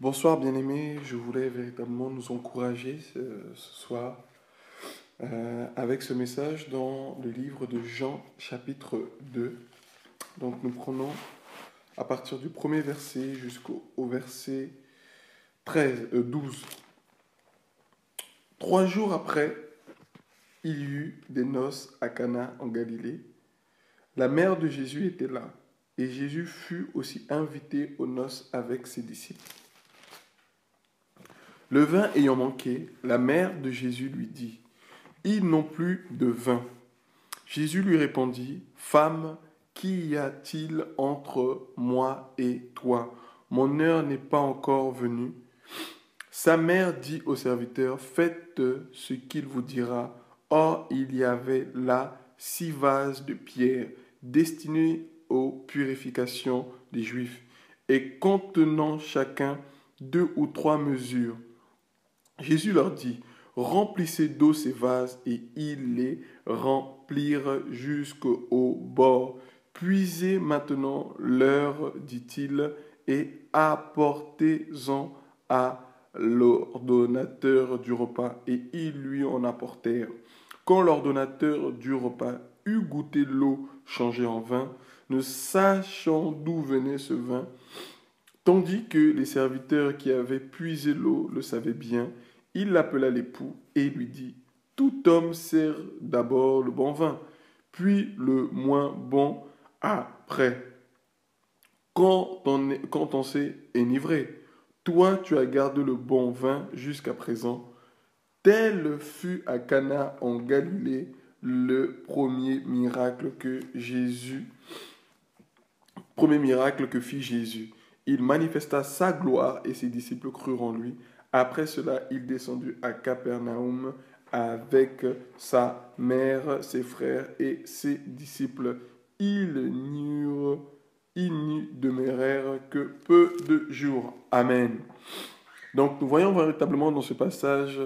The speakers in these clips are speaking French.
Bonsoir bien-aimés, je voulais véritablement nous encourager ce soir avec ce message dans le livre de Jean chapitre 2. Donc nous prenons à partir du premier verset jusqu'au verset 12. 3 jours après, il y eut des noces à Cana en Galilée. La mère de Jésus était là et Jésus fut aussi invité aux noces avec ses disciples. Le vin ayant manqué, la mère de Jésus lui dit, « Ils n'ont plus de vin. » Jésus lui répondit, « Femme, qu'y a-t-il entre moi et toi? Mon heure n'est pas encore venue. » Sa mère dit au serviteur, « Faites ce qu'il vous dira. » Or, il y avait là 6 vases de pierre destinés aux purifications des Juifs et contenant chacun 2 ou 3 mesures. Jésus leur dit, « Remplissez d'eau ces vases, et ils les remplirent jusqu'au bord. Puisez maintenant leur, dit-il, et apportez-en à l'ordonnateur du repas. » Et ils lui en apportèrent. Quand l'ordonnateur du repas eut goûté l'eau changée en vin, ne sachant d'où venait ce vin, tandis que les serviteurs qui avaient puisé l'eau le savaient bien, il l'appela l'époux et lui dit, « Tout homme sert d'abord le bon vin, puis le moins bon après, quand on s'est enivré. Toi, tu as gardé le bon vin jusqu'à présent. » Tel fut à Cana en Galilée premier miracle que fit Jésus. Il manifesta sa gloire et ses disciples crurent en lui. Après cela, il descendit à Capernaum avec sa mère, ses frères et ses disciples. Ils n'y demeurèrent que peu de jours. Amen. Donc nous voyons véritablement dans ce passage,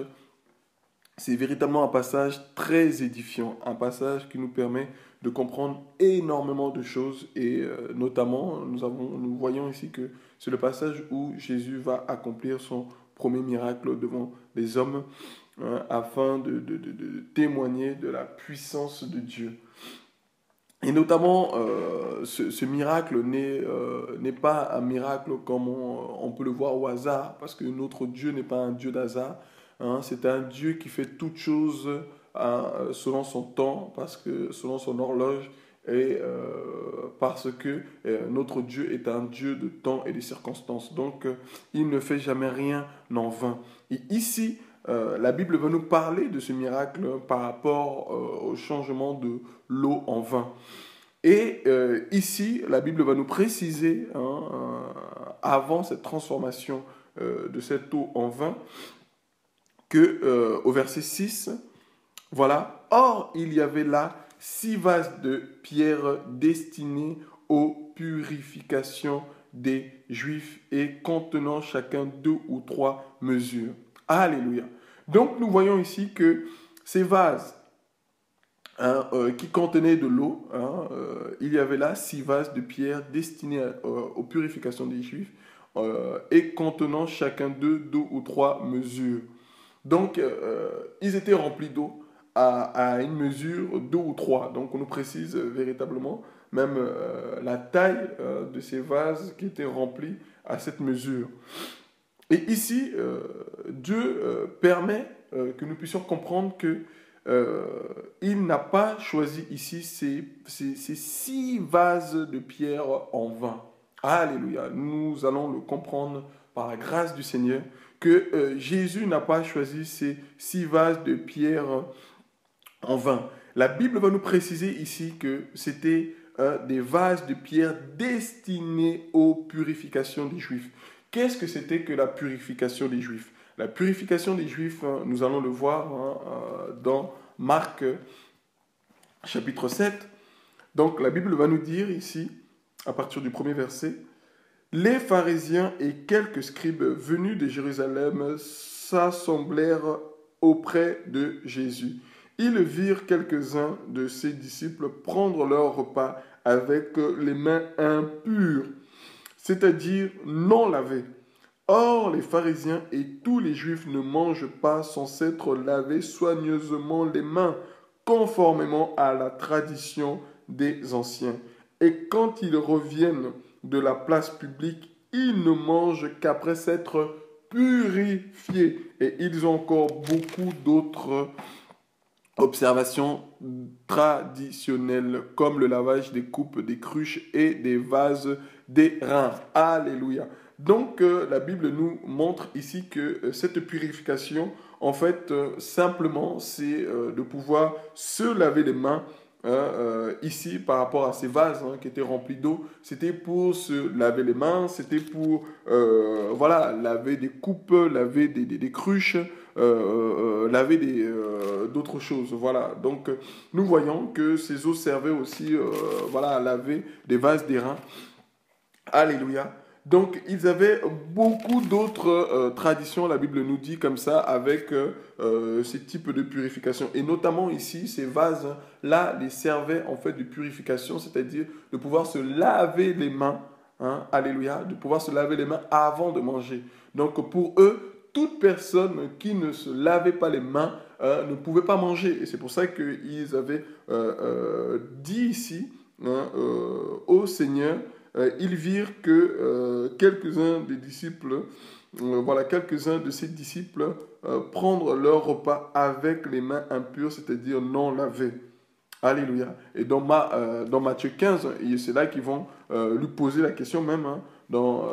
c'est véritablement un passage très édifiant, un passage qui nous permet de comprendre énormément de choses et notamment nous voyons ici que c'est le passage où Jésus va accomplir son premier miracle devant les hommes afin de témoigner de la puissance de Dieu. Et notamment, ce miracle n'est pas un miracle comme on peut le voir au hasard, parce que notre Dieu n'est pas un Dieu d'hasard. Hein, c'est un Dieu qui fait toutes choses selon son temps, parce que selon son horloge, et parce que notre Dieu est un Dieu de temps et de circonstances. Donc, il ne fait jamais rien en vain. Et ici, la Bible va nous parler de ce miracle par rapport au changement de l'eau en vin. Et ici, la Bible va nous préciser, avant cette transformation de cette eau en vin, que au verset 6, voilà, « Or, il y avait là 6 vases de pierre destinés aux purifications des Juifs et contenant chacun 2 ou 3 mesures. » Alléluia. Donc, nous voyons ici que ces vases qui contenaient de l'eau, il y avait là 6 vases de pierre destinés aux purifications des Juifs et contenant chacun 2 ou 3 mesures. Donc, ils étaient remplis d'eau à une mesure 2 ou 3. Donc, on nous précise véritablement même la taille de ces vases qui étaient remplis à cette mesure. Et ici, Dieu permet que nous puissions comprendre que il n'a pas choisi ici ces 6 vases de pierre en vain. Alléluia. Nous allons le comprendre par la grâce du Seigneur que Jésus n'a pas choisi ces 6 vases de pierre en vain. La Bible va nous préciser ici que c'était des vases de pierre destinés aux purifications des Juifs. Qu'est-ce que c'était que la purification des Juifs? La purification des Juifs, nous allons le voir dans Marc chapitre 7. Donc la Bible va nous dire ici, à partir du premier verset, « Les pharisiens et quelques scribes venus de Jérusalem s'assemblèrent auprès de Jésus. Ils virent quelques-uns de ses disciples prendre leur repas avec les mains impures, c'est-à-dire non lavées. Or, les pharisiens et tous les juifs ne mangent pas sans s'être lavés soigneusement les mains, conformément à la tradition des anciens. Et quand ils reviennent de la place publique, ils ne mangent qu'après s'être purifiés. Et ils ont encore beaucoup d'autres observations traditionnelles, comme le lavage des coupes, des cruches et des vases d'airain. Alléluia. Donc, la Bible nous montre ici que cette purification, en fait, simplement, c'est de pouvoir se laver les mains. Ici, par rapport à ces vases qui étaient remplis d'eau, c'était pour se laver les mains, c'était pour voilà, laver des coupes, laver des cruches, laver d'autres choses. Voilà. Donc, nous voyons que ces eaux servaient aussi voilà, à laver des vases d'airain. Alléluia. Donc, ils avaient beaucoup d'autres traditions, la Bible nous dit comme ça, avec ces types de purification. Et notamment ici, ces vases-là les servaient en fait de purification, c'est-à-dire de pouvoir se laver les mains, hein, alléluia, de pouvoir se laver les mains avant de manger. Donc, pour eux, toute personne qui ne se lavait pas les mains ne pouvait pas manger. Et c'est pour ça qu'ils avaient dit ici hein, au Seigneur, ils virent que quelques-uns des disciples, voilà, quelques-uns de ces disciples prendre leur repas avec les mains impures, c'est-à-dire non lavées. Alléluia. Et dans Matthieu 15, c'est là qu'ils vont lui poser la question même, hein, dans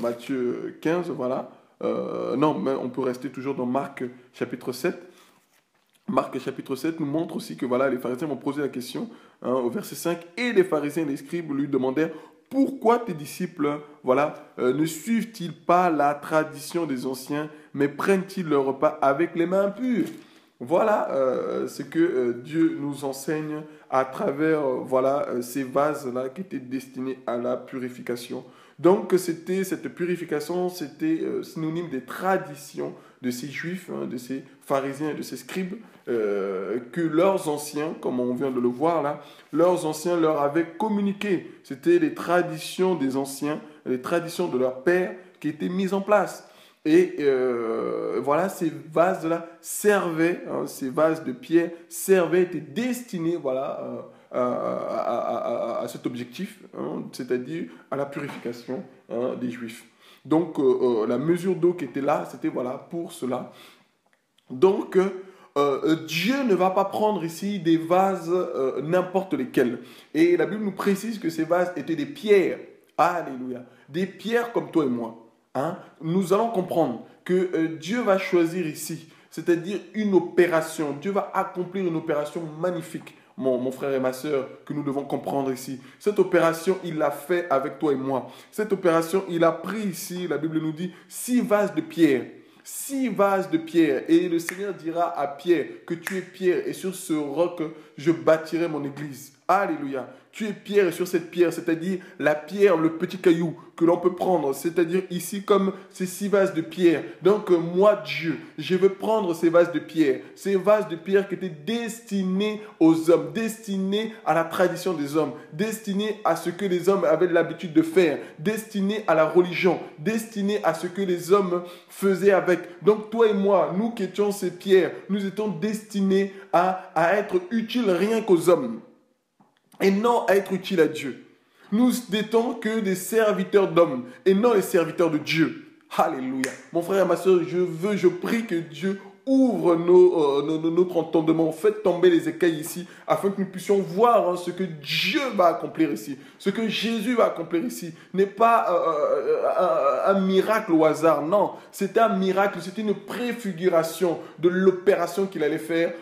Matthieu 15, voilà. Non, mais on peut rester toujours dans Marc chapitre 7. Marc chapitre 7 nous montre aussi que voilà, les pharisiens vont poser la question hein, au verset 5. Et les pharisiens et les scribes lui demandèrent pourquoi tes disciples voilà, ne suivent-ils pas la tradition des anciens, mais prennent-ils leur repas avec les mains impures? Voilà ce que Dieu nous enseigne à travers voilà, ces vases-là qui étaient destinés à la purification. Donc cette purification, c'était synonyme des traditions de ces juifs, hein, de ces pharisiens et de ces scribes, que leurs anciens, comme on vient de le voir là, leurs anciens leur avaient communiqué. C'était les traditions des anciens, les traditions de leurs pères qui étaient mises en place. Et voilà, ces vases-là servaient, hein, ces vases de pierre servaient, étaient destinés voilà, à cet objectif, hein, c'est-à-dire à la purification hein, des Juifs. Donc la mesure d'eau qui était là, c'était voilà, pour cela. Donc Dieu ne va pas prendre ici des vases n'importe lesquels. Et la Bible nous précise que ces vases étaient des pierres. Alléluia. Des pierres comme toi et moi. Hein, nous allons comprendre que Dieu va choisir ici, c'est-à-dire une opération. Dieu va accomplir une opération magnifique, mon frère et ma soeur, que nous devons comprendre ici. Cette opération, il l'a fait avec toi et moi. Cette opération, il a pris ici, la Bible nous dit, 6 vases de pierre. 6 vases de pierre. Et le Seigneur dira à Pierre que tu es pierre et sur ce roc, je bâtirai mon église. Alléluia. Tu es pierre et sur cette pierre, c'est-à-dire la pierre, le petit caillou que l'on peut prendre, c'est-à-dire ici comme ces 6 vases de pierre. Donc moi, Dieu, je veux prendre ces vases de pierre qui étaient destinés aux hommes, destinés à la tradition des hommes, destinés à ce que les hommes avaient l'habitude de faire, destinés à la religion, destinés à ce que les hommes faisaient avec. Donc toi et moi, nous qui étions ces pierres, nous étions destinés à être utiles rien qu'aux hommes et non à être utiles à Dieu. Nous n'étions que des serviteurs d'hommes et non les serviteurs de Dieu. Alléluia. Mon frère et ma soeur, je prie que Dieu ouvre notre entendement, faites tomber les écailles ici, afin que nous puissions voir hein, ce que Dieu va accomplir ici, ce que Jésus va accomplir ici. N'est pas un miracle au hasard, non, c'était un miracle, c'était une préfiguration de l'opération qu'il allait faire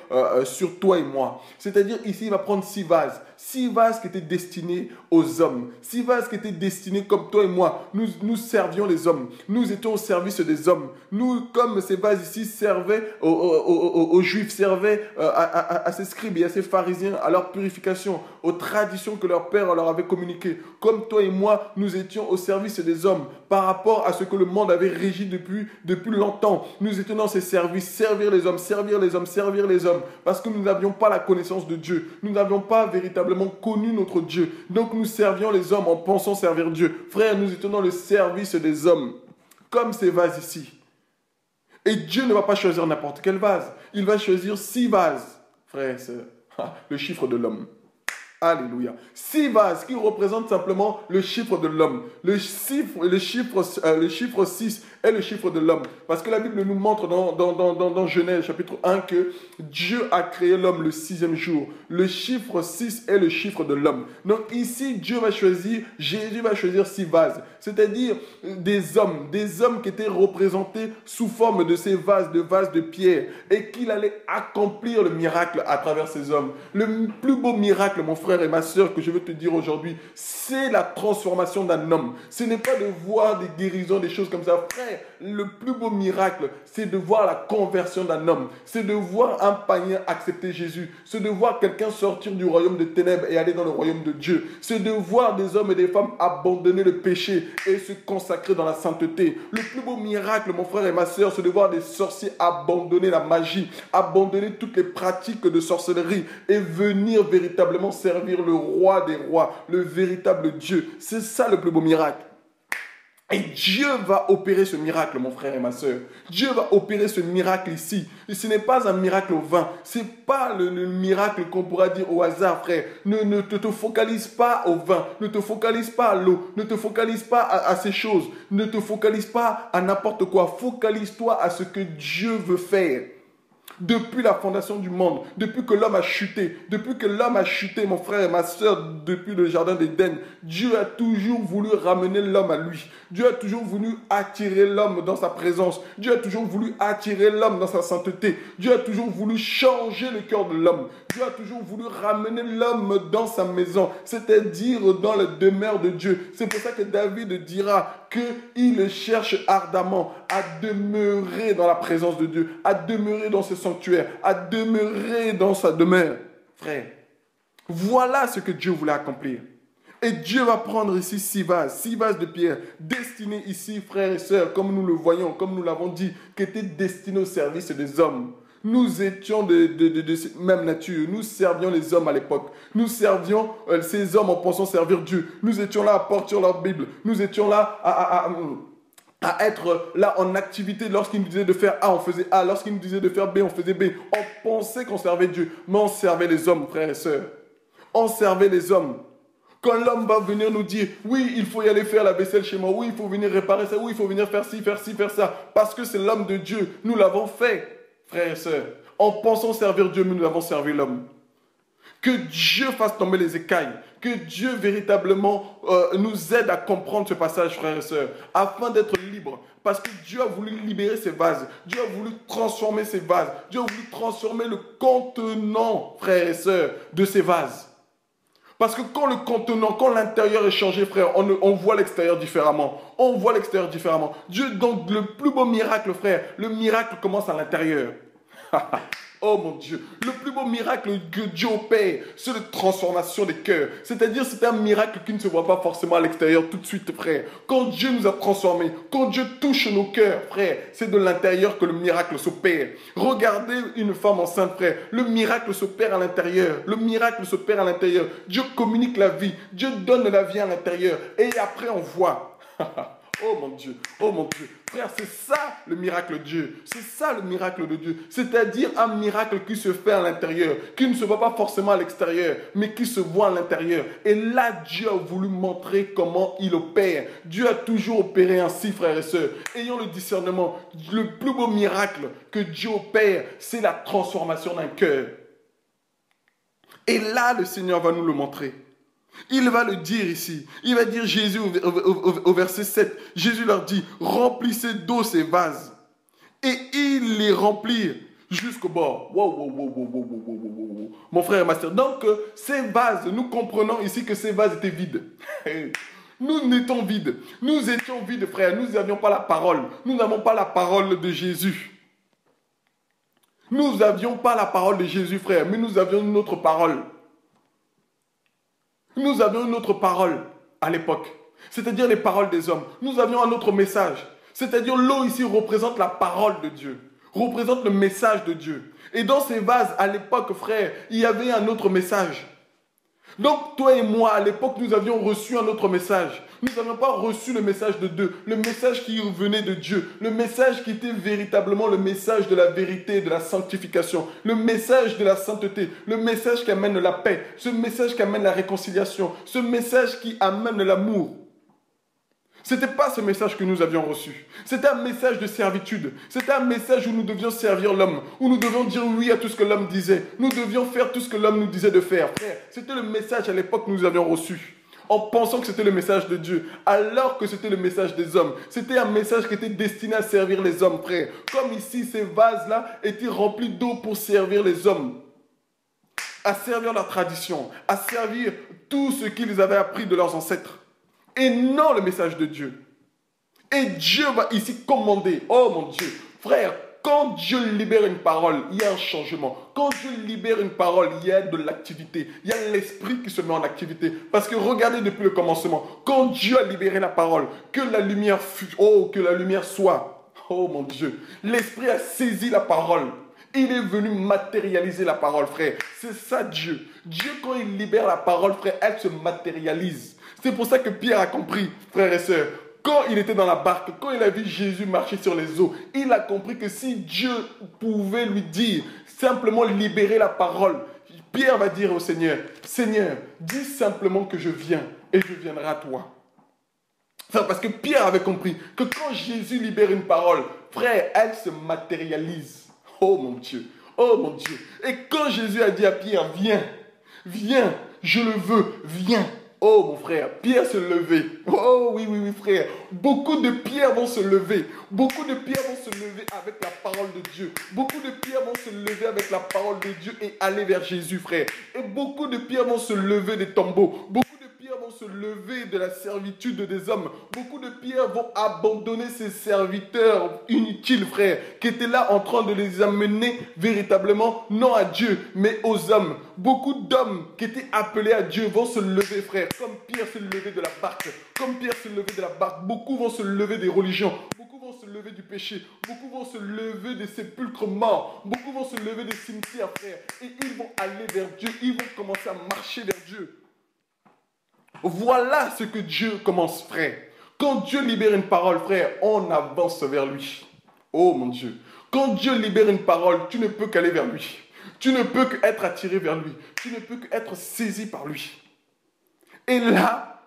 sur toi et moi. C'est-à-dire ici, il va prendre 6 vases. 6 vases qui étaient destinés aux hommes. 6 vases qui étaient destinés comme toi et moi. Nous servions les hommes. Nous étions au service des hommes. Nous, comme ces vases ici, servaient aux Juifs, servaient à ces scribes et à ces pharisiens, à leur purification, aux traditions que leur père leur avait communiquées. Comme toi et moi, nous étions au service des hommes par rapport à ce que le monde avait régi depuis longtemps. Nous étions dans ces services, servir les hommes, servir les hommes, servir les hommes, parce que nous n'avions pas la connaissance de Dieu. Nous n'avions pas véritablement connu notre Dieu. Donc nous servions les hommes en pensant servir Dieu. Frère, nous étions dans le service des hommes. comme ces vases ici. Et Dieu ne va pas choisir n'importe quel vase. Il va choisir 6 vases, frères et sœurs. Le chiffre de l'homme. Alléluia. 6 vases qui représentent simplement le chiffre de l'homme. Le chiffre 6 est le chiffre de l'homme. Parce que la Bible nous montre dans Genèse chapitre 1 que Dieu a créé l'homme le 6e jour. Le chiffre 6 est le chiffre de l'homme. Donc ici, Jésus va choisir 6 vases. C'est-à-dire des hommes qui étaient représentés sous forme de ces vases de pierre. Et qu'il allait accomplir le miracle à travers ces hommes. Le plus beau miracle, mon frère et ma soeur, que je veux te dire aujourd'hui, c'est la transformation d'un homme. Ce n'est pas de voir des guérisons, des choses comme ça. Frère, le plus beau miracle, c'est de voir la conversion d'un homme. C'est de voir un païen accepter Jésus. C'est de voir quelqu'un sortir du royaume de ténèbres et aller dans le royaume de Dieu. C'est de voir des hommes et des femmes abandonner le péché et se consacrer dans la sainteté. Le plus beau miracle, mon frère et ma soeur, c'est de voir des sorciers abandonner la magie, abandonner toutes les pratiques de sorcellerie et venir véritablement servir le roi des rois, le véritable Dieu. C'est ça le plus beau miracle. Et Dieu va opérer ce miracle, mon frère et ma soeur. Dieu va opérer ce miracle ici. Et ce n'est pas un miracle au vin. Ce n'est pas le miracle qu'on pourra dire au hasard, frère. Ne te focalise pas au vin. Ne te focalise pas à l'eau. Ne te focalise pas à ces choses. Ne te focalise pas à n'importe quoi. Focalise-toi à ce que Dieu veut faire. Depuis la fondation du monde, depuis que l'homme a chuté, mon frère et ma soeur, depuis le jardin d'Éden, Dieu a toujours voulu ramener l'homme à lui. Dieu a toujours voulu attirer l'homme dans sa présence. Dieu a toujours voulu attirer l'homme dans sa sainteté. Dieu a toujours voulu changer le cœur de l'homme. Dieu a toujours voulu ramener l'homme dans sa maison, c'est-à-dire dans la demeure de Dieu. C'est pour ça que David dira qu'il cherche ardemment à demeurer dans la présence de Dieu, à demeurer dans ce sanctuaire, à demeurer dans sa demeure. Frère, voilà ce que Dieu voulait accomplir. Et Dieu va prendre ici 6 vases de pierre, destinés ici, frères et sœurs, comme nous le voyons, comme nous l'avons dit, qui étaient destinés au service des hommes. Nous étions de même nature, nous servions les hommes à l'époque. Nous servions ces hommes en pensant servir Dieu. Nous étions là à porter leur Bible. Nous étions là à être là en activité. Lorsqu'il nous disait de faire A, on faisait A. Lorsqu'il nous disait de faire B, on faisait B. On pensait qu'on servait Dieu, mais on servait les hommes, frères et sœurs. On servait les hommes. Quand l'homme va venir nous dire, oui, il faut y aller faire la vaisselle chez moi, oui, il faut venir réparer ça, oui, il faut venir faire ci, faire ça, parce que c'est l'homme de Dieu. Nous l'avons fait, frères et sœurs. En pensant servir Dieu, nous avons servi l'homme. Que Dieu fasse tomber les écailles. Que Dieu véritablement nous aide à comprendre ce passage, frères et sœurs, afin d'être libres. Parce que Dieu a voulu libérer ces vases. Dieu a voulu transformer ces vases. Dieu a voulu transformer le contenant, frères et sœurs, de ces vases. Parce que quand le contenant, quand l'intérieur est changé, frère, on voit l'extérieur différemment. On voit l'extérieur différemment. Dieu, donc, le plus beau miracle, frère, le miracle commence à l'intérieur. Oh mon Dieu, le plus beau miracle que Dieu opère, c'est la transformation des cœurs. C'est-à-dire, c'est un miracle qui ne se voit pas forcément à l'extérieur tout de suite, frère. Quand Dieu nous a transformés, quand Dieu touche nos cœurs, frère, c'est de l'intérieur que le miracle s'opère. Regardez une femme enceinte, frère, le miracle s'opère à l'intérieur. Le miracle s'opère à l'intérieur. Dieu communique la vie, Dieu donne la vie à l'intérieur. Et après, on voit. Oh mon Dieu, frère, c'est ça le miracle de Dieu, c'est ça le miracle de Dieu, c'est-à-dire un miracle qui se fait à l'intérieur, qui ne se voit pas forcément à l'extérieur, mais qui se voit à l'intérieur. Et là, Dieu a voulu montrer comment il opère. Dieu a toujours opéré ainsi, frères et sœurs. Ayons le discernement, le plus beau miracle que Dieu opère, c'est la transformation d'un cœur. Et là, le Seigneur va nous le montrer. Il va le dire ici. Il va dire Jésus au verset 7. Jésus leur dit, remplissez d'eau ces vases. Et ils les remplirent jusqu'au bord. Wow. Mon frère et ma soeur. Donc, ces vases, nous comprenons ici que ces vases étaient vides. Nous étions vides. Nous étions vides, frère. Nous n'avions pas la parole. Nous n'avons pas la parole de Jésus. Nous n'avions pas la parole de Jésus, frère. Mais nous avions une autre parole. Nous avions une autre parole à l'époque, c'est-à-dire les paroles des hommes. Nous avions un autre message, c'est-à-dire l'eau ici représente la parole de Dieu, représente le message de Dieu. Et dans ces vases, à l'époque, frère, il y avait un autre message. Donc, toi et moi, à l'époque, nous avions reçu un autre message. Nous n'avions pas reçu le message de Dieu, le message qui venait de Dieu, le message qui était véritablement le message de la vérité, de la sanctification, le message de la sainteté, le message qui amène la paix, ce message qui amène la réconciliation, ce message qui amène l'amour. Ce n'était pas ce message que nous avions reçu. C'était un message de servitude. C'était un message où nous devions servir l'homme, où nous devions dire oui à tout ce que l'homme disait. Nous devions faire tout ce que l'homme nous disait de faire. Frère, c'était le message à l'époque que nous avions reçu, en pensant que c'était le message de Dieu, alors que c'était le message des hommes. C'était un message qui était destiné à servir les hommes, frère. Comme ici, ces vases-là étaient remplis d'eau pour servir les hommes, à servir leur tradition, à servir tout ce qu'ils avaient appris de leurs ancêtres. Et non le message de Dieu. Et Dieu va ici commander. Oh mon Dieu, frère, quand Dieu libère une parole, il y a un changement. Quand Dieu libère une parole, il y a de l'activité. Il y a l'esprit qui se met en activité. Parce que regardez depuis le commencement, quand Dieu a libéré la parole, que la lumière fût, oh, que la lumière soit. Oh mon Dieu, l'esprit a saisi la parole. Il est venu matérialiser la parole, frère. C'est ça Dieu. Dieu, quand il libère la parole, frère, elle se matérialise. C'est pour ça que Pierre a compris, frères et sœurs, quand il était dans la barque, quand il a vu Jésus marcher sur les eaux, il a compris que si Dieu pouvait lui dire, simplement libérer la parole, Pierre va dire au Seigneur, Seigneur, dis simplement que je viens et je viendrai à toi. Enfin, parce que Pierre avait compris que quand Jésus libère une parole, frère, elle se matérialise. Oh mon Dieu, oh mon Dieu. Et quand Jésus a dit à Pierre, viens, viens, je le veux, viens. Oh mon frère, Pierre se levait. Oh oui, oui, oui frère. Beaucoup de pierres vont se lever. Beaucoup de pierres vont se lever avec la parole de Dieu. Beaucoup de pierres vont se lever avec la parole de Dieu et aller vers Jésus, frère. Et beaucoup de pierres vont se lever des tombeaux. Beaucoup de pierres vont se lever de la servitude des hommes. Beaucoup de pierres vont abandonner ces serviteurs inutiles, frère, qui étaient là en train de les amener véritablement, non à Dieu, mais aux hommes. Beaucoup d'hommes qui étaient appelés à Dieu vont se lever, frère, comme Pierre se levait de la barque. Comme Pierre se levait de la barque, beaucoup vont se lever des religions. Beaucoup vont se lever du péché. Beaucoup vont se lever des sépulcres morts. Beaucoup vont se lever des cimetières, frère. Et ils vont aller vers Dieu. Ils vont commencer à marcher vers Dieu. Voilà ce que Dieu commence, frère. Quand Dieu libère une parole, frère, on avance vers lui. Oh mon Dieu. Quand Dieu libère une parole, tu ne peux qu'aller vers lui. Tu ne peux qu'être attiré vers lui. Tu ne peux qu'être saisi par lui. Et là,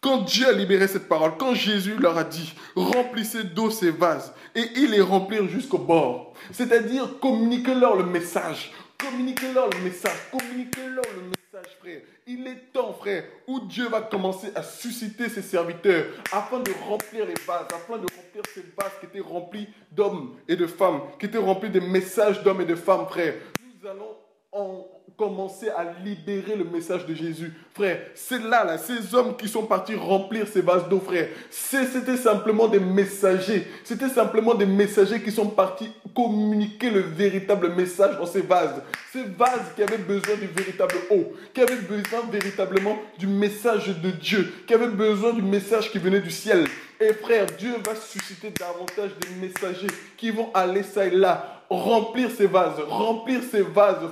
quand Dieu a libéré cette parole, quand Jésus leur a dit, remplissez d'eau ces vases, et ils les remplirent jusqu'au bord. C'est-à-dire, communiquez-leur le message. Communiquez-leur le message. Communiquez-leur le message, frère. Il est temps, frère, où Dieu va commencer à susciter ses serviteurs afin de remplir les vases, afin de remplir ces vases qui étaient remplis d'hommes et de femmes, qui étaient remplis des messages d'hommes et de femmes, frère. Nous allons commencer à libérer le message de Jésus. Frère, c'est là, ces hommes qui sont partis remplir ces vases d'eau, frère. C'était simplement des messagers. C'était simplement des messagers qui sont partis communiquer le véritable message dans ces vases. Ces vases qui avaient besoin du véritable eau, qui avaient besoin véritablement du message de Dieu, qui avaient besoin du message qui venait du ciel. Et frère, Dieu va susciter davantage des messagers qui vont aller ça et là, remplir ces vases,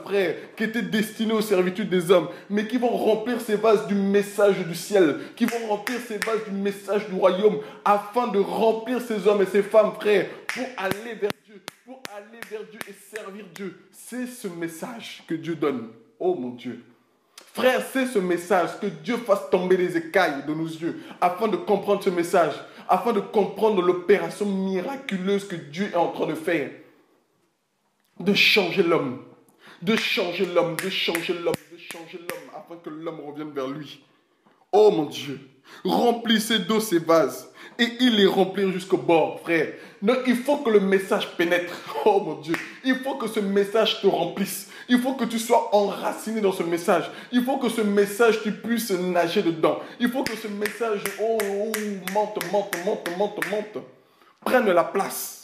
frère, qui étaient destinés aux servitudes des hommes, mais qui vont remplir ces vases du message du ciel, qui vont remplir ces vases du message du royaume, afin de remplir ces hommes et ces femmes, frère, pour aller vers Dieu et servir Dieu. C'est ce message que Dieu donne. Oh mon Dieu. Frère, c'est ce message, que Dieu fasse tomber les écailles de nos yeux, afin de comprendre ce message, afin de comprendre l'opération miraculeuse que Dieu est en train de faire. De changer l'homme, afin que l'homme revienne vers lui. Oh mon Dieu, remplissez d'eau ces vases et ils les remplirent jusqu'au bord, frère. Donc il faut que le message pénètre. Oh mon Dieu, il faut que ce message te remplisse. Il faut que tu sois enraciné dans ce message. Il faut que ce message, tu puisses nager dedans. Il faut que ce message, monte, prenne la place.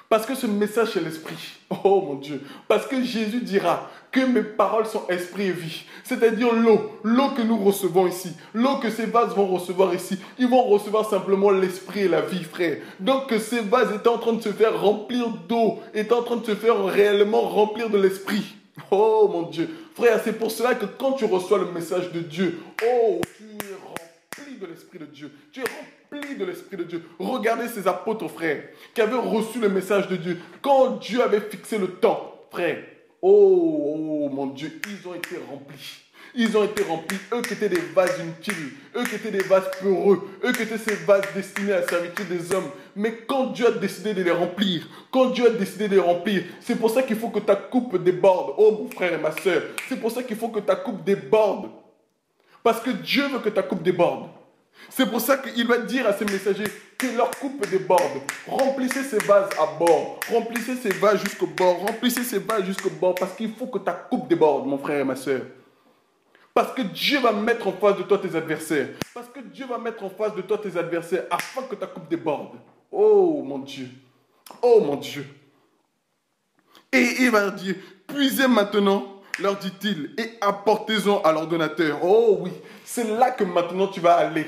Parce que ce message, c'est l'esprit. Oh mon Dieu. Parce que Jésus dira que mes paroles sont esprit et vie. C'est-à-dire l'eau que nous recevons ici. L'eau que ces vases vont recevoir ici. Ils vont recevoir simplement l'esprit et la vie, frère. Donc que ces vases étaient en train de se faire remplir d'eau, étaient en train de se faire réellement remplir de l'esprit. Oh mon Dieu. Frère, c'est pour cela que quand tu reçois le message de Dieu, oh, tu es rempli de l'Esprit de Dieu. Tu es rempli de l'Esprit de Dieu. Regardez ces apôtres, frère, qui avaient reçu le message de Dieu. Quand Dieu avait fixé le temps, frère, oh mon Dieu, ils ont été remplis. Ils ont été remplis, eux qui étaient des vases inutiles, eux qui étaient des vases peureux, eux qui étaient ces vases destinés à la servitude des hommes. Mais quand Dieu a décidé de les remplir, c'est pour ça qu'il faut que ta coupe déborde. Oh mon frère et ma soeur, c'est pour ça qu'il faut que ta coupe déborde. Parce que Dieu veut que ta coupe déborde. C'est pour ça qu'il va dire à ses messagers que leur coupe déborde. Remplissez ces vases à bord. Remplissez ces vases jusqu'au bord. Remplissez ces vases jusqu'au bord. Parce qu'il faut que ta coupe déborde, mon frère et ma soeur. Parce que Dieu va mettre en face de toi tes adversaires. Parce que Dieu va mettre en face de toi tes adversaires afin que ta coupe déborde. Oh mon Dieu. Oh mon Dieu. Et il va leur dire, puisez maintenant, leur dit-il, et apportez-en à l'ordonnateur. Oh oui, c'est là que maintenant tu vas aller.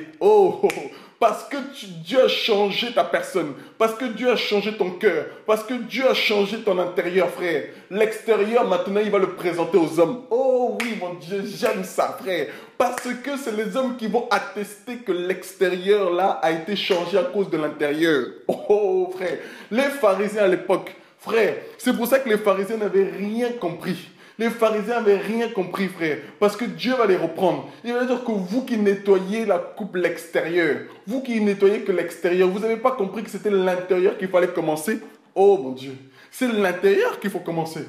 Parce que Dieu a changé ta personne. Parce que Dieu a changé ton cœur. Parce que Dieu a changé ton intérieur, frère. L'extérieur, maintenant, il va le présenter aux hommes. Oh oui, mon Dieu, j'aime ça, frère. Parce que c'est les hommes qui vont attester que l'extérieur, là, a été changé à cause de l'intérieur. Oh, frère. Les pharisiens à l'époque, frère, c'est pour ça que les pharisiens n'avaient rien compris. Les pharisiens n'avaient rien compris, frère, parce que Dieu va les reprendre. Il va dire que vous qui nettoyez la coupe l'extérieur, vous qui nettoyez que l'extérieur, vous n'avez pas compris que c'était l'intérieur qu'il fallait commencer. Oh mon Dieu, c'est l'intérieur qu'il faut commencer.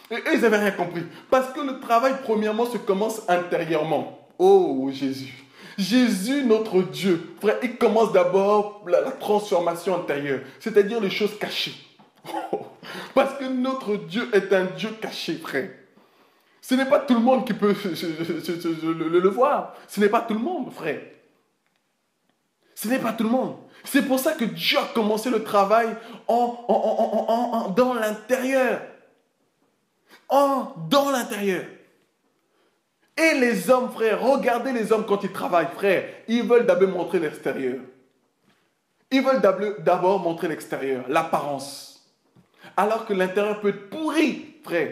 Et eux, ils n'avaient rien compris. Parce que le travail, premièrement, se commence intérieurement. Oh Jésus. Jésus, notre Dieu, frère, il commence d'abord la transformation intérieure, c'est-à-dire les choses cachées. Parce que notre Dieu est un Dieu caché, frère. Ce n'est pas tout le monde qui peut le voir. Ce n'est pas tout le monde, frère. Ce n'est pas tout le monde. C'est pour ça que Dieu a commencé le travail dans l'intérieur. Dans l'intérieur. Et les hommes, frère, regardez les hommes quand ils travaillent, frère. Ils veulent d'abord montrer l'extérieur. Ils veulent d'abord montrer l'extérieur, l'apparence. Alors que l'intérieur peut être pourri, frère.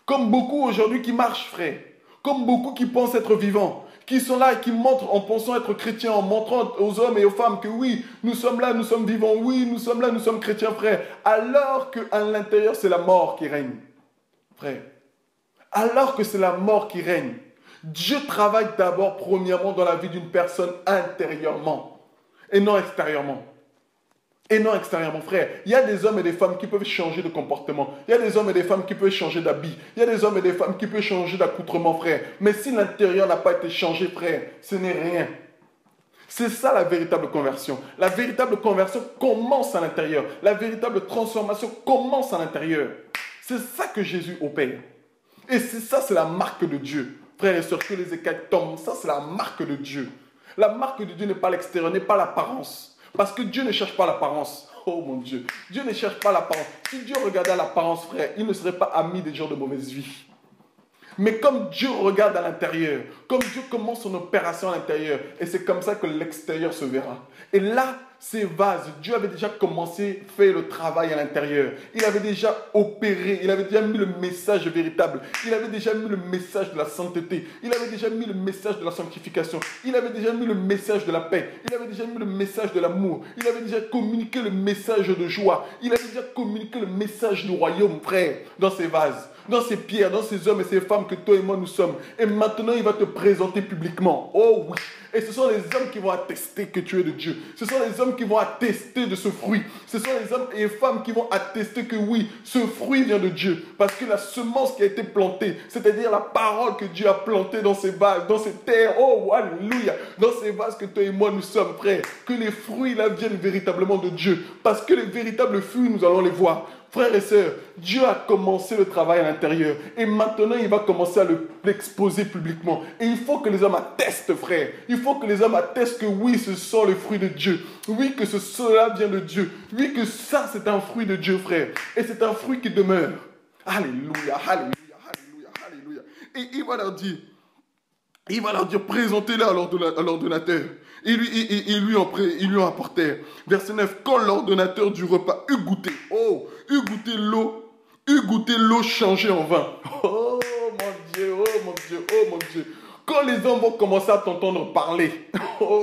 Comme beaucoup aujourd'hui qui marchent, frère. Comme beaucoup qui pensent être vivants. Qui sont là et qui montrent en pensant être chrétiens, en montrant aux hommes et aux femmes que oui, nous sommes là, nous sommes vivants. Oui, nous sommes là, nous sommes chrétiens, frère. Alors qu'à l'intérieur, c'est la mort qui règne, frère. Alors que c'est la mort qui règne. Dieu travaille d'abord, premièrement, dans la vie d'une personne intérieurement. Et non extérieurement. Et non extérieurement, frère. Il y a des hommes et des femmes qui peuvent changer de comportement. Il y a des hommes et des femmes qui peuvent changer d'habit. Il y a des hommes et des femmes qui peuvent changer d'accoutrement, frère. Mais si l'intérieur n'a pas été changé, frère, ce n'est rien. C'est ça la véritable conversion. La véritable conversion commence à l'intérieur. La véritable transformation commence à l'intérieur. C'est ça que Jésus opère. Et ça, c'est la marque de Dieu. Frères et sœurs, que les écailles tombent, ça, c'est la marque de Dieu. La marque de Dieu n'est pas l'extérieur, n'est pas l'apparence. Parce que Dieu ne cherche pas l'apparence. Oh mon Dieu. Dieu ne cherche pas l'apparence. Si Dieu regardait l'apparence, frère, il ne serait pas ami des gens de mauvaise vie. Mais comme Dieu regarde à l'intérieur, comme Dieu commence son opération à l'intérieur, et c'est comme ça que l'extérieur se verra. Et là, ces vases, Dieu avait déjà commencé, fait le travail à l'intérieur. Il avait déjà opéré, il avait déjà mis le message véritable. Il avait déjà mis le message de la sainteté. Il avait déjà mis le message de la sanctification. Il avait déjà mis le message de la paix. Il avait déjà mis le message de l'amour. Il avait déjà communiqué le message de joie. Il avait déjà communiqué le message du royaume, frère, dans ces vases, dans ces pierres, dans ces hommes et ces femmes que toi et moi nous sommes. Et maintenant, il va te présenter publiquement. Oh oui. Et ce sont les hommes qui vont attester que tu es de Dieu. Ce sont les hommes qui vont attester de ce fruit. Ce sont les hommes et les femmes qui vont attester que oui, ce fruit vient de Dieu. Parce que la semence qui a été plantée, c'est-à-dire la parole que Dieu a plantée dans ces vases, dans ces terres, oh alléluia, dans ces vases que toi et moi nous sommes, frères, que les fruits là viennent véritablement de Dieu. Parce que les véritables fruits, nous allons les voir. Frères et sœurs, Dieu a commencé le travail à l'intérieur et maintenant il va commencer à l'exposer publiquement. Et il faut que les hommes attestent, frère. Il faut que les hommes attestent que oui, ce sont les fruits de Dieu. Oui, que cela vient de Dieu. Oui, que ça, c'est un fruit de Dieu, frère. Et c'est un fruit qui demeure. Alléluia, alléluia, alléluia, alléluia. Et il va leur dire, présentez-le à l'ordonnateur. Ils lui ont apporté. Verset 9, quand l'ordonnateur du repas eut goûté l'eau changée en vin. Oh mon Dieu, oh mon Dieu, oh mon Dieu. Quand les hommes vont commencer à t'entendre parler, oh,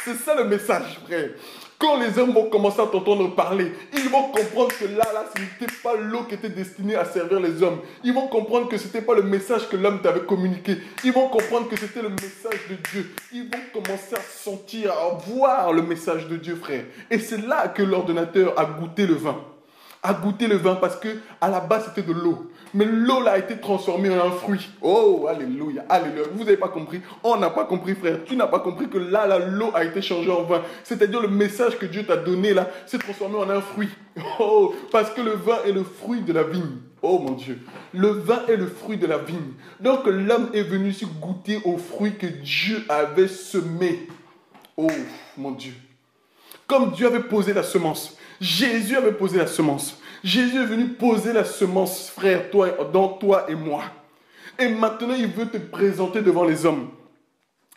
c'est ça le message, frère. Quand les hommes vont commencer à t'entendre parler, ils vont comprendre que là, ce n'était pas l'eau qui était destinée à servir les hommes. Ils vont comprendre que ce n'était pas le message que l'homme t'avait communiqué. Ils vont comprendre que c'était le message de Dieu. Ils vont commencer à sentir, à voir le message de Dieu, frère. Et c'est là que l'ordonnateur a goûté le vin. A goûté le vin parce que à la base c'était de l'eau. Mais l'eau là a été transformée en un fruit. Oh, alléluia, alléluia. Vous n'avez pas compris? On n'a pas compris, frère. Tu n'as pas compris que là, l'eau a été changée en vin. C'est-à-dire le message que Dieu t'a donné là, s'est transformé en un fruit. Oh, parce que le vin est le fruit de la vigne. Oh mon Dieu. Le vin est le fruit de la vigne. Donc l'homme est venu se goûter au fruit que Dieu avait semé. Oh mon Dieu. Comme Dieu avait posé la semence. Jésus avait posé la semence. Jésus est venu poser la semence, frère, dans toi et moi. Et maintenant, il veut te présenter devant les hommes,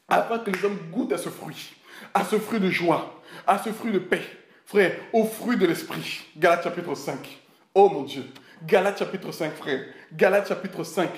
afin que les hommes goûtent à ce fruit de joie, à ce fruit de paix, frère, au fruit de l'esprit. Galates chapitre 5. Oh mon Dieu. Galates chapitre 5, frère. Galates chapitre 5.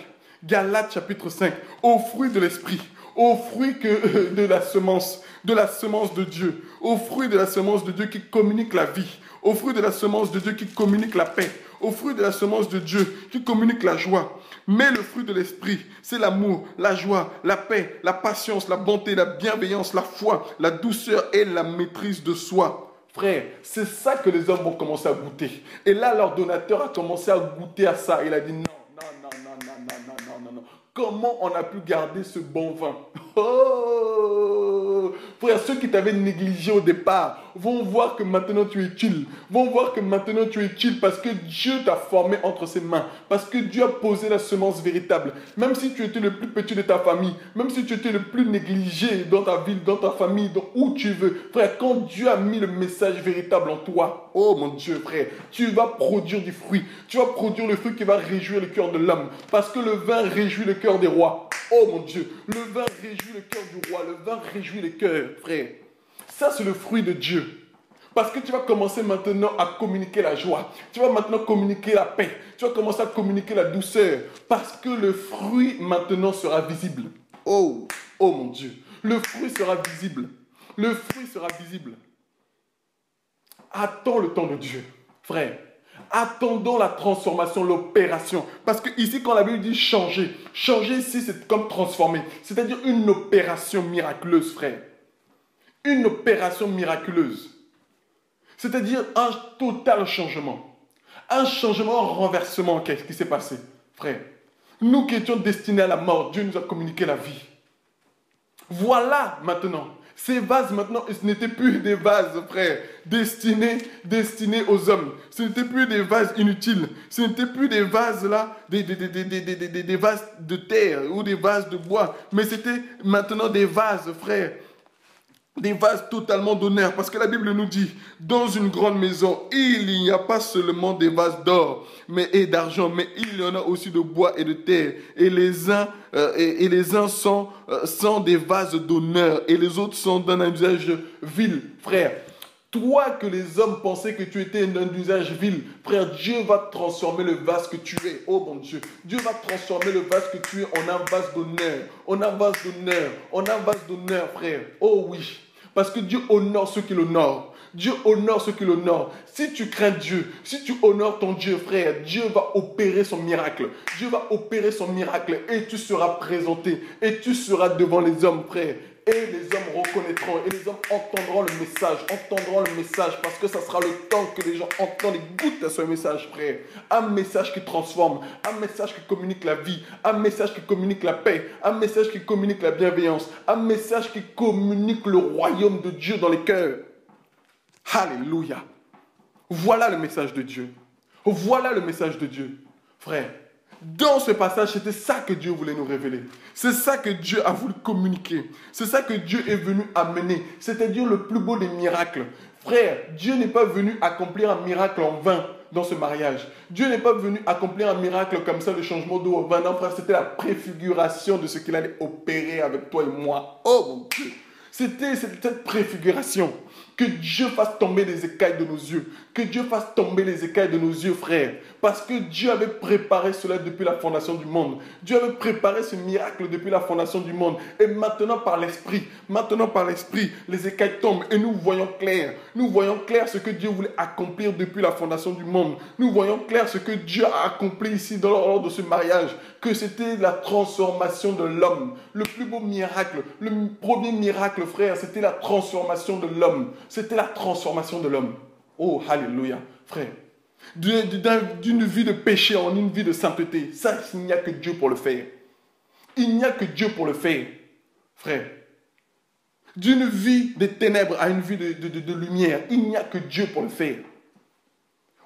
Galates chapitre 5. Au fruit de l'esprit. Au fruit de la semence de Dieu. Au fruit de la semence de Dieu qui communique la vie. Au fruit de la semence de Dieu qui communique la paix. Au fruit de la semence de Dieu qui communique la joie. Mais le fruit de l'esprit, c'est l'amour, la joie, la paix, la patience, la bonté, la bienveillance, la foi, la douceur et la maîtrise de soi. Frère, c'est ça que les hommes vont commencer à goûter. Et là, l'ordonnateur a commencé à goûter à ça. Il a dit non, non, non, non, non, non, non, non, non, non. Comment on a pu garder ce bon vin? Oh! Frère, ceux qui t'avaient négligé au départ vont voir que maintenant tu es utile. Vont voir que maintenant tu es utile parce que Dieu t'a formé entre ses mains. Parce que Dieu a posé la semence véritable. Même si tu étais le plus petit de ta famille, même si tu étais le plus négligé dans ta ville, dans ta famille, où tu veux. Frère, quand Dieu a mis le message véritable en toi, oh mon Dieu, frère, tu vas produire du fruit. Tu vas produire le fruit qui va réjouir le cœur de l'homme. Parce que le vin réjouit le cœur des rois. Oh mon Dieu, le vin réjouit le cœur du roi, le vin réjouit le cœur, frère. Ça, c'est le fruit de Dieu. Parce que tu vas commencer maintenant à communiquer la joie. Tu vas maintenant communiquer la paix. Tu vas commencer à communiquer la douceur. Parce que le fruit maintenant sera visible. Oh, oh mon Dieu. Le fruit sera visible. Le fruit sera visible. Attends le temps de Dieu, frère. Attendons la transformation, l'opération. Parce que ici, quand la Bible dit changer, changer ici, c'est comme transformer. C'est-à-dire une opération miraculeuse, frère. Une opération miraculeuse. C'est-à-dire un total changement. Un changement, un renversement. Qu'est-ce qui s'est passé, frère? Nous qui étions destinés à la mort, Dieu nous a communiqué la vie. Voilà maintenant. Ces vases maintenant, ce n'étaient plus des vases, frère, destinés aux hommes. Ce n'étaient plus des vases inutiles. Ce n'étaient plus des vases là, des vases de terre ou des vases de bois. Mais c'était maintenant des vases, frère. Des vases totalement d'honneur. Parce que la Bible nous dit, dans une grande maison, il n'y a pas seulement des vases d'or et d'argent, mais il y en a aussi de bois et de terre. Et les uns sont des vases d'honneur et les autres sont d'un usage vil. Frère, toi que les hommes pensaient que tu étais d'un usage vil, frère, Dieu va transformer le vase que tu es. Oh mon Dieu, Dieu va transformer le vase que tu es en un vase d'honneur. En un vase d'honneur, en un vase d'honneur, frère. Oh oui. Parce que Dieu honore ceux qui l'honorent. Dieu honore ceux qui l'honorent. Si tu crains Dieu, si tu honores ton Dieu, frère, Dieu va opérer son miracle. Dieu va opérer son miracle et tu seras présenté. Et tu seras devant les hommes, frère. Et les hommes reconnaîtront, et les hommes entendront le message, parce que ça sera le temps que les gens entendent et goûtent à ce message, frère. Un message qui transforme, un message qui communique la vie, un message qui communique la paix, un message qui communique la bienveillance, un message qui communique le royaume de Dieu dans les cœurs. Alléluia. Voilà le message de Dieu. Voilà le message de Dieu, frère. Dans ce passage, c'était ça que Dieu voulait nous révéler. C'est ça que Dieu a voulu communiquer. C'est ça que Dieu est venu amener. C'est-à-dire le plus beau des miracles. Frère, Dieu n'est pas venu accomplir un miracle en vain dans ce mariage. Dieu n'est pas venu accomplir un miracle comme ça, le changement d'eau en vain. Non, frère, c'était la préfiguration de ce qu'il allait opérer avec toi et moi. Oh mon Dieu! C'était cette préfiguration. Que Dieu fasse tomber les écailles de nos yeux. Que Dieu fasse tomber les écailles de nos yeux, frères. Parce que Dieu avait préparé cela depuis la fondation du monde. Dieu avait préparé ce miracle depuis la fondation du monde. Et maintenant par l'Esprit, les écailles tombent et nous voyons clair. Nous voyons clair ce que Dieu voulait accomplir depuis la fondation du monde. Nous voyons clair ce que Dieu a accompli ici lors de ce mariage. Que c'était la transformation de l'homme. Le plus beau miracle, le premier miracle, frère, c'était la transformation de l'homme. C'était la transformation de l'homme. Oh, alléluia, frère. D'une vie de péché en une vie de sainteté. Ça, il n'y a que Dieu pour le faire. Il n'y a que Dieu pour le faire, frère. D'une vie de ténèbres à une vie de lumière. Il n'y a que Dieu pour le faire.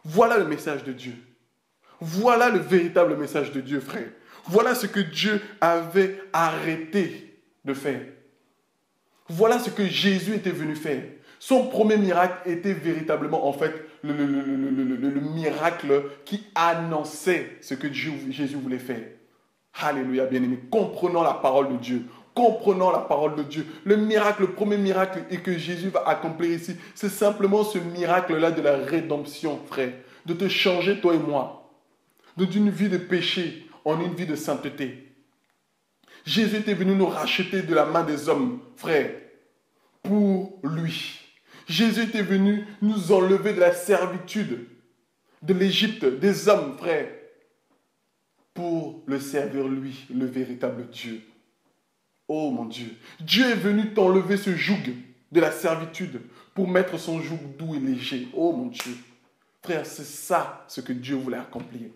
Voilà le message de Dieu. Voilà le véritable message de Dieu, frère. Voilà ce que Dieu avait arrêté de faire. Voilà ce que Jésus était venu faire. Son premier miracle était véritablement, en fait, le miracle qui annonçait ce que Jésus voulait faire. Alléluia, bien-aimés. Comprenons la parole de Dieu. Comprenons la parole de Dieu. Le premier miracle que Jésus va accomplir ici, c'est simplement ce miracle-là de la rédemption, frère. De te changer, toi et moi. D'une vie de péché en une vie de sainteté. Jésus était venu nous racheter de la main des hommes, frère, pour lui. Jésus était venu nous enlever de la servitude de l'Égypte, des hommes, frère, pour le servir lui, le véritable Dieu. Oh mon Dieu, Dieu est venu t'enlever ce joug de la servitude pour mettre son joug doux et léger. Oh mon Dieu, frère, c'est ça ce que Dieu voulait accomplir.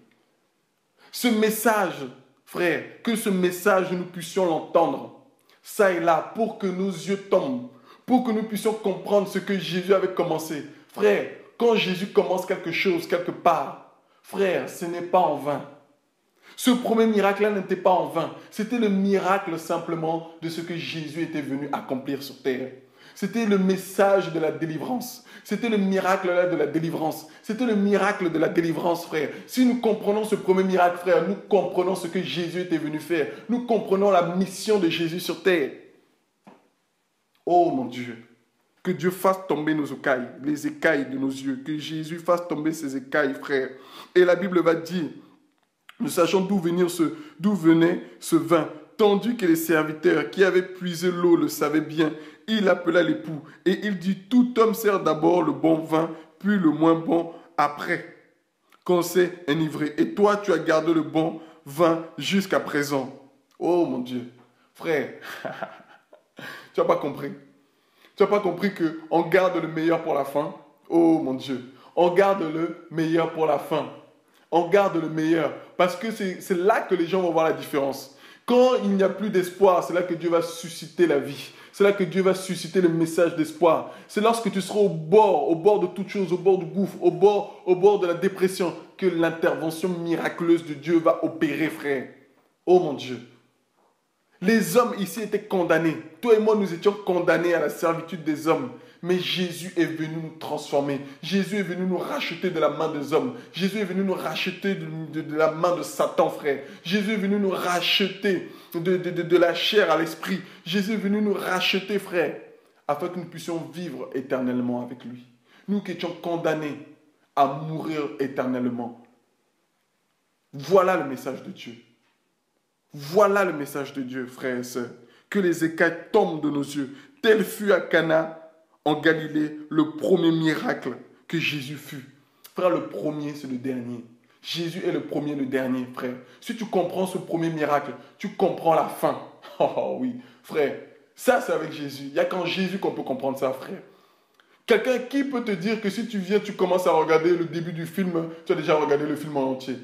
Ce message, frère, que ce message nous puissions l'entendre, ça et là, pour que nos yeux tombent, pour que nous puissions comprendre ce que Jésus avait commencé. Frère, quand Jésus commence quelque chose, quelque part, frère, ce n'est pas en vain. Ce premier miracle-là n'était pas en vain. C'était le miracle simplement de ce que Jésus était venu accomplir sur terre. C'était le message de la délivrance. C'était le miracle-là de la délivrance. C'était le miracle de la délivrance, frère. Si nous comprenons ce premier miracle, frère, nous comprenons ce que Jésus était venu faire. Nous comprenons la mission de Jésus sur terre. Oh mon Dieu, que Dieu fasse tomber nos écailles, les écailles de nos yeux. Que Jésus fasse tomber ces écailles, frère. Et la Bible va dire, nous sachons d'où venait ce vin, tandis que les serviteurs qui avaient puisé l'eau le savaient bien. Il appela l'époux et il dit, tout homme sert d'abord le bon vin, puis le moins bon après, qu'on s'est enivré. Et toi, tu as gardé le bon vin jusqu'à présent. Oh mon Dieu, frère, tu n'as pas compris. Tu n'as pas compris qu'on garde le meilleur pour la fin. Oh mon Dieu, on garde le meilleur pour la fin. On garde le meilleur parce que c'est là que les gens vont voir la différence. Quand il n'y a plus d'espoir, c'est là que Dieu va susciter la vie. C'est là que Dieu va susciter le message d'espoir. C'est lorsque tu seras au bord de toute chose, au bord du gouffre, au bord de la dépression, que l'intervention miraculeuse de Dieu va opérer, frère. Oh mon Dieu. Les hommes ici étaient condamnés. Toi et moi, nous étions condamnés à la servitude des hommes. Mais Jésus est venu nous transformer. Jésus est venu nous racheter de la main des hommes. Jésus est venu nous racheter de la main de Satan, frère. Jésus est venu nous racheter de la chair à l'esprit. Jésus est venu nous racheter, frère, afin que nous puissions vivre éternellement avec lui. Nous qui étions condamnés à mourir éternellement. Voilà le message de Dieu. Voilà le message de Dieu, frères et sœurs. Que les écailles tombent de nos yeux. Tel fut à Cana, en Galilée, le premier miracle que Jésus fut. Frère, le premier, c'est le dernier. Jésus est le premier, le dernier, frère. Si tu comprends ce premier miracle, tu comprends la fin. Oh oui, frère. Ça, c'est avec Jésus. Il n'y a qu'en Jésus qu'on peut comprendre ça, frère. Quelqu'un qui peut te dire que si tu viens, tu commences à regarder le début du film, tu as déjà regardé le film en entier.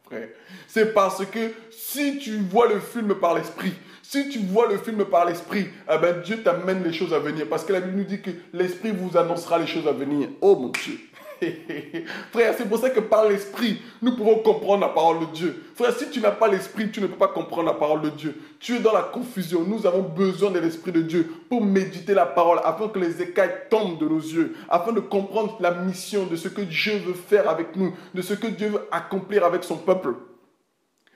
Frère. C'est parce que si tu vois le film par l'esprit, si tu vois le film par l'esprit, eh ben Dieu t'amène les choses à venir. Parce que la Bible nous dit que l'esprit vous annoncera les choses à venir. Oh mon Dieu. Frère, c'est pour ça que par l'esprit, nous pouvons comprendre la parole de Dieu. Frère, si tu n'as pas l'esprit, tu ne peux pas comprendre la parole de Dieu. Tu es dans la confusion. Nous avons besoin de l'esprit de Dieu pour méditer la parole, afin que les écailles tombent de nos yeux, afin de comprendre la mission de ce que Dieu veut faire avec nous, de ce que Dieu veut accomplir avec son peuple.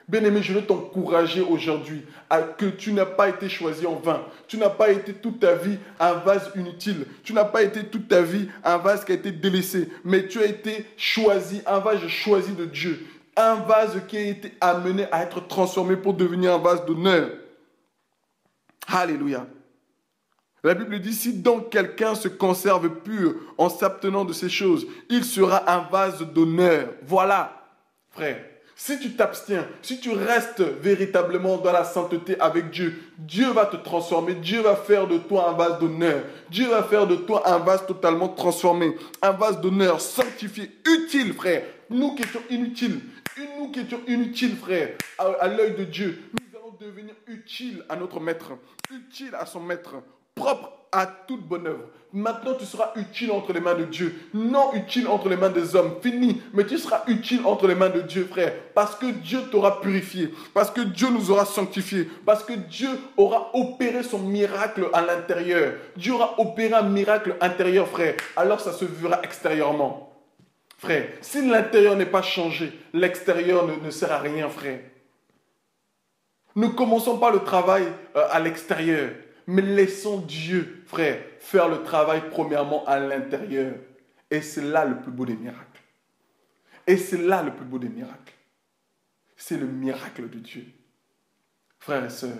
Bien-aimé, je veux t'encourager aujourd'hui à que tu n'as pas été choisi en vain. Tu n'as pas été toute ta vie un vase inutile. Tu n'as pas été toute ta vie un vase qui a été délaissé. Mais tu as été choisi, un vase choisi de Dieu. Un vase qui a été amené à être transformé pour devenir un vase d'honneur. Alléluia. La Bible dit, si donc quelqu'un se conserve pur en s'abstenant de ces choses, il sera un vase d'honneur. Voilà, frère. Si tu t'abstiens, si tu restes véritablement dans la sainteté avec Dieu, Dieu va te transformer, Dieu va faire de toi un vase d'honneur. Dieu va faire de toi un vase totalement transformé, un vase d'honneur, sanctifié, utile, frère. Nous qui étions inutiles, frère, à l'œil de Dieu, nous allons devenir utiles à notre maître, utiles à son maître, propre à toute bonne œuvre. Maintenant, tu seras utile entre les mains de Dieu, non utile entre les mains des hommes. Fini, mais tu seras utile entre les mains de Dieu, frère, parce que Dieu t'aura purifié, parce que Dieu nous aura sanctifiés, parce que Dieu aura opéré son miracle à l'intérieur. Dieu aura opéré un miracle intérieur, frère. Alors ça se verra extérieurement. Frère, si l'intérieur n'est pas changé, l'extérieur ne sert à rien, frère. Ne commençons pas le travail à l'extérieur. Mais laissons Dieu, frère, faire le travail premièrement à l'intérieur. Et c'est là le plus beau des miracles. Et c'est là le plus beau des miracles. C'est le miracle de Dieu. Frères et sœurs,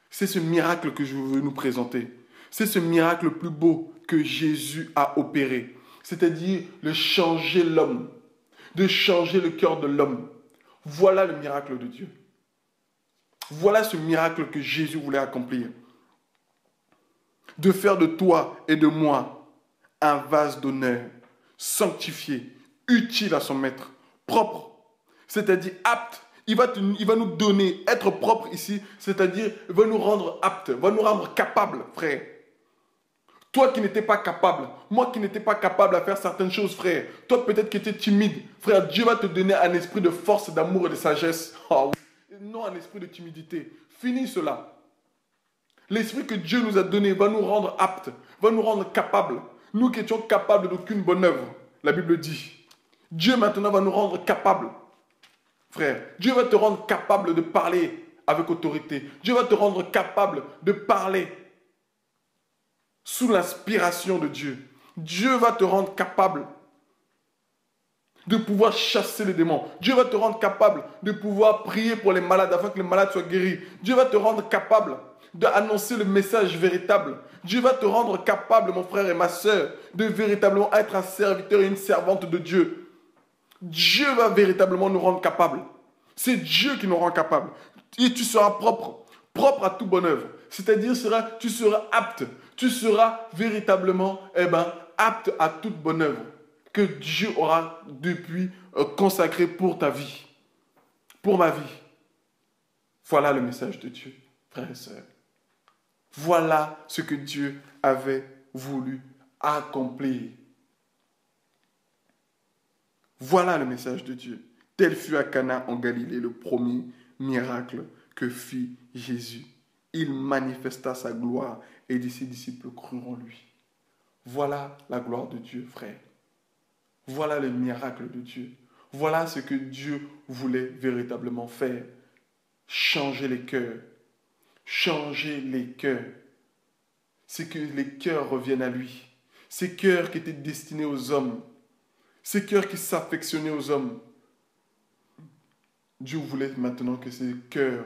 c'est ce miracle que je veux nous présenter. C'est ce miracle le plus beau que Jésus a opéré. C'est-à-dire de changer l'homme, de changer le cœur de l'homme. Voilà le miracle de Dieu. Voilà ce miracle que Jésus voulait accomplir. De faire de toi et de moi un vase d'honneur, sanctifié, utile à son maître, propre, c'est-à-dire apte. Il va nous donner, être propre ici, c'est-à-dire il va nous rendre aptes, va nous rendre capables, frère. Toi qui n'étais pas capable, moi qui n'étais pas capable à faire certaines choses, frère. Toi peut-être qui étais timide, frère, Dieu va te donner un esprit de force, d'amour et de sagesse. Oh, oui. Non un esprit de timidité. Finis cela. L'esprit que Dieu nous a donné va nous rendre aptes, va nous rendre capables. Nous qui étions capables d'aucune bonne œuvre, la Bible dit. Dieu maintenant va nous rendre capables. Frère, Dieu va te rendre capable de parler avec autorité. Dieu va te rendre capable de parler sous l'inspiration de Dieu. Dieu va te rendre capable de pouvoir chasser les démons. Dieu va te rendre capable de pouvoir prier pour les malades afin que les malades soient guéris. Dieu va te rendre capable d'annoncer le message véritable. Dieu va te rendre capable, mon frère et ma soeur, de véritablement être un serviteur et une servante de Dieu. Dieu va véritablement nous rendre capables. C'est Dieu qui nous rend capables. Et tu seras propre, propre à toute bonne œuvre. C'est-à-dire, tu seras apte, tu seras véritablement apte à toute bonne œuvre que Dieu aura depuis consacré pour ta vie, pour ma vie. Voilà le message de Dieu, frères et sœurs. Voilà ce que Dieu avait voulu accomplir. Voilà le message de Dieu. Tel fut à Cana en Galilée le premier miracle que fit Jésus. Il manifesta sa gloire et ses disciples crurent en lui. Voilà la gloire de Dieu, frère. Voilà le miracle de Dieu. Voilà ce que Dieu voulait véritablement faire. Changer les cœurs. Changer les cœurs. C'est que les cœurs reviennent à lui. Ces cœurs qui étaient destinés aux hommes. Ces cœurs qui s'affectionnaient aux hommes. Dieu voulait maintenant que ces cœurs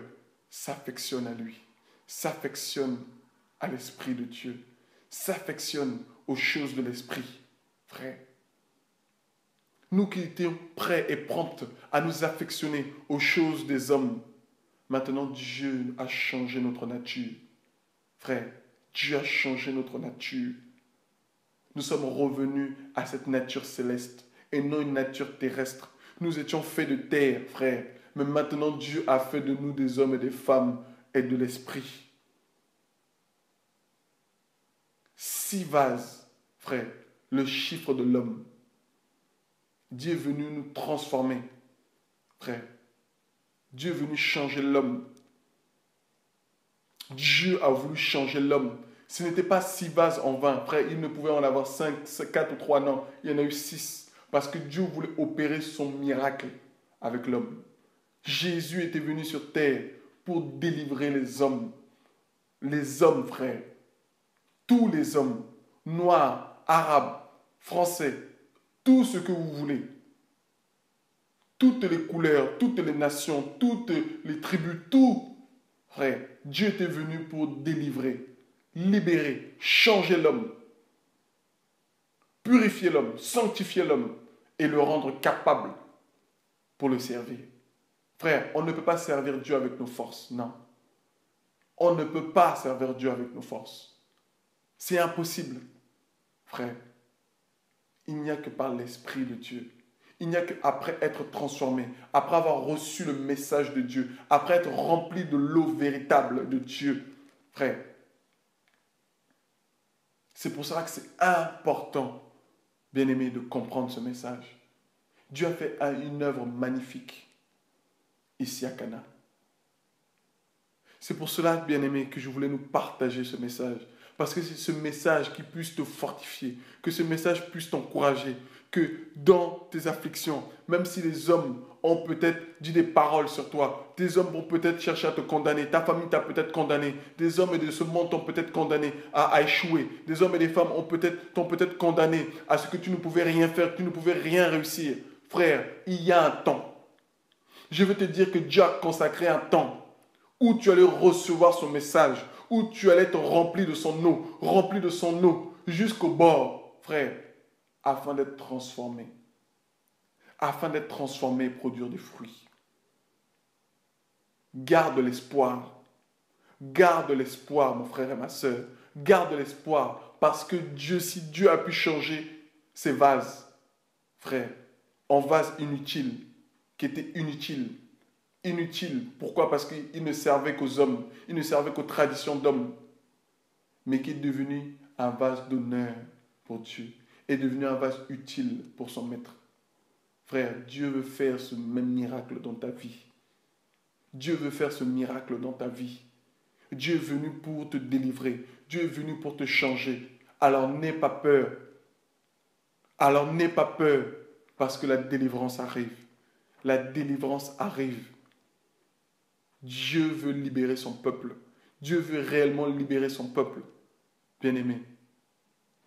s'affectionnent à lui. S'affectionnent à l'Esprit de Dieu. S'affectionnent aux choses de l'Esprit. Frère. Nous qui étions prêts et promptes à nous affectionner aux choses des hommes, maintenant Dieu a changé notre nature. Frère, Dieu a changé notre nature. Nous sommes revenus à cette nature céleste et non une nature terrestre. Nous étions faits de terre, frère, mais maintenant Dieu a fait de nous des hommes et des femmes et de l'esprit. 6 vases, frère, le chiffre de l'homme. Dieu est venu nous transformer, frère. Dieu est venu changer l'homme. Dieu a voulu changer l'homme. Ce n'était pas 6 vases en vain, frère. Il ne pouvait en avoir 5, 4 ou 3, non. Il y en a eu 6. Parce que Dieu voulait opérer son miracle avec l'homme. Jésus était venu sur terre pour délivrer les hommes, frères, tous les hommes, noirs, arabes, français, tout ce que vous voulez, toutes les couleurs, toutes les nations, toutes les tribus, tout, frère, Dieu était venu pour délivrer, libérer, changer l'homme, purifier l'homme, sanctifier l'homme et le rendre capable pour le servir. Frère, on ne peut pas servir Dieu avec nos forces, non. On ne peut pas servir Dieu avec nos forces. C'est impossible, frère. Il n'y a que par l'Esprit de Dieu. Il n'y a qu'après être transformé, après avoir reçu le message de Dieu, après être rempli de l'eau véritable de Dieu, frère. C'est pour cela que c'est important, bien-aimé, de comprendre ce message. Dieu a fait une œuvre magnifique ici à Cana. C'est pour cela, bien-aimé, que je voulais nous partager ce message. Parce que c'est ce message qui puisse te fortifier, que ce message puisse t'encourager, que dans tes afflictions, même si les hommes ont peut-être dit des paroles sur toi, des hommes vont peut-être chercher à te condamner, ta famille t'a peut-être condamné, des hommes de ce monde t'ont peut-être condamné à échouer, des hommes et des femmes t'ont peut-être condamné à ce que tu ne pouvais rien faire, que tu ne pouvais rien réussir. Frère, il y a un temps. Je veux te dire que Dieu a consacré un temps où tu allais recevoir son message, où tu allais être rempli de son eau, jusqu'au bord, frère, afin d'être transformé et produire des fruits. Garde l'espoir, mon frère et ma soeur, garde l'espoir, parce que si Dieu a pu changer ces vases, frère, en vases inutiles, qui étaient inutiles. Pourquoi? Parce qu'il ne servait qu'aux hommes, il ne servait qu'aux traditions d'hommes, mais qui est devenu un vase d'honneur pour Dieu, est devenu un vase utile pour son maître. Frère, Dieu veut faire ce même miracle dans ta vie. Dieu veut faire ce miracle dans ta vie. Dieu est venu pour te délivrer. Dieu est venu pour te changer. Alors n'aie pas peur. Parce que la délivrance arrive. La délivrance arrive. Dieu veut libérer son peuple. Dieu veut réellement libérer son peuple. Bien-aimé,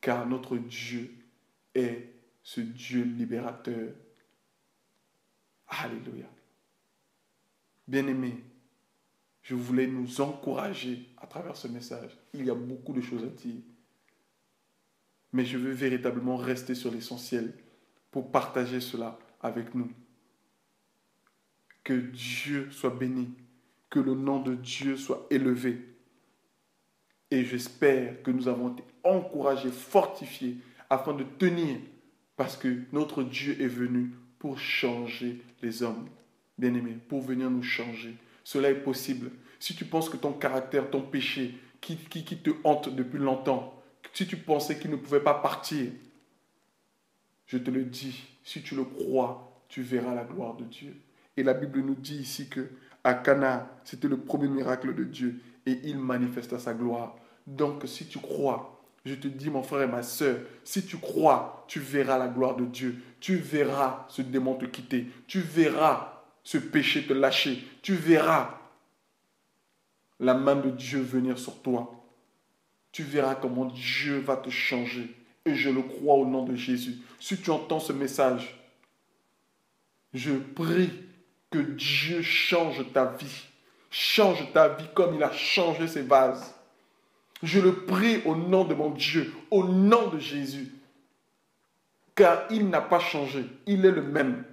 car notre Dieu est ce Dieu libérateur. Alléluia. Bien-aimé, je voulais nous encourager à travers ce message. Il y a beaucoup de choses à dire. Mais je veux véritablement rester sur l'essentiel pour partager cela avec nous. Que Dieu soit béni, que le nom de Dieu soit élevé. Et j'espère que nous avons été encouragés, fortifiés, afin de tenir, parce que notre Dieu est venu pour changer les hommes. Bien-aimés, pour venir nous changer. Cela est possible. Si tu penses que ton caractère, ton péché, qui te hante depuis longtemps, si tu pensais qu'il ne pouvait pas partir, je te le dis, si tu le crois, tu verras la gloire de Dieu. Et la Bible nous dit ici que à Cana, c'était le premier miracle de Dieu et il manifesta sa gloire. Donc si tu crois, je te dis mon frère et ma soeur, si tu crois, tu verras la gloire de Dieu. Tu verras ce démon te quitter. Tu verras ce péché te lâcher. Tu verras la main de Dieu venir sur toi. Tu verras comment Dieu va te changer. Et je le crois au nom de Jésus. Si tu entends ce message, je prie que Dieu change ta vie. Change ta vie comme il a changé ses vases. Je le prie au nom de mon Dieu, au nom de Jésus. Car il n'a pas changé. Il est le même.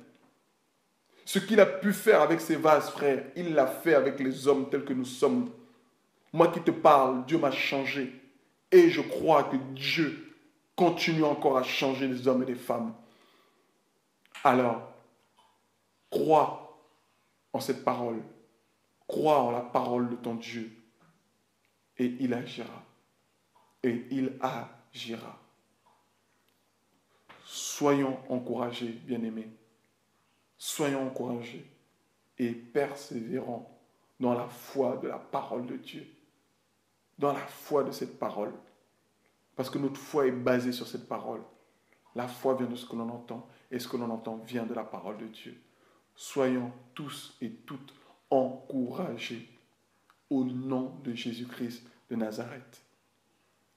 Ce qu'il a pu faire avec ses vases, frère, il l'a fait avec les hommes tels que nous sommes. Moi qui te parle, Dieu m'a changé. Et je crois que Dieu continue encore à changer les hommes et les femmes. Alors, crois en cette parole. Crois en la parole de ton Dieu. Et il agira. Et il agira. Soyons encouragés, bien-aimés. Soyons encouragés et persévérons dans la foi de la parole de Dieu. Dans la foi de cette parole. Parce que notre foi est basée sur cette parole. La foi vient de ce que l'on entend et ce que l'on entend vient de la parole de Dieu. Soyons tous et toutes encouragés au nom de Jésus-Christ de Nazareth.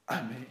Amen.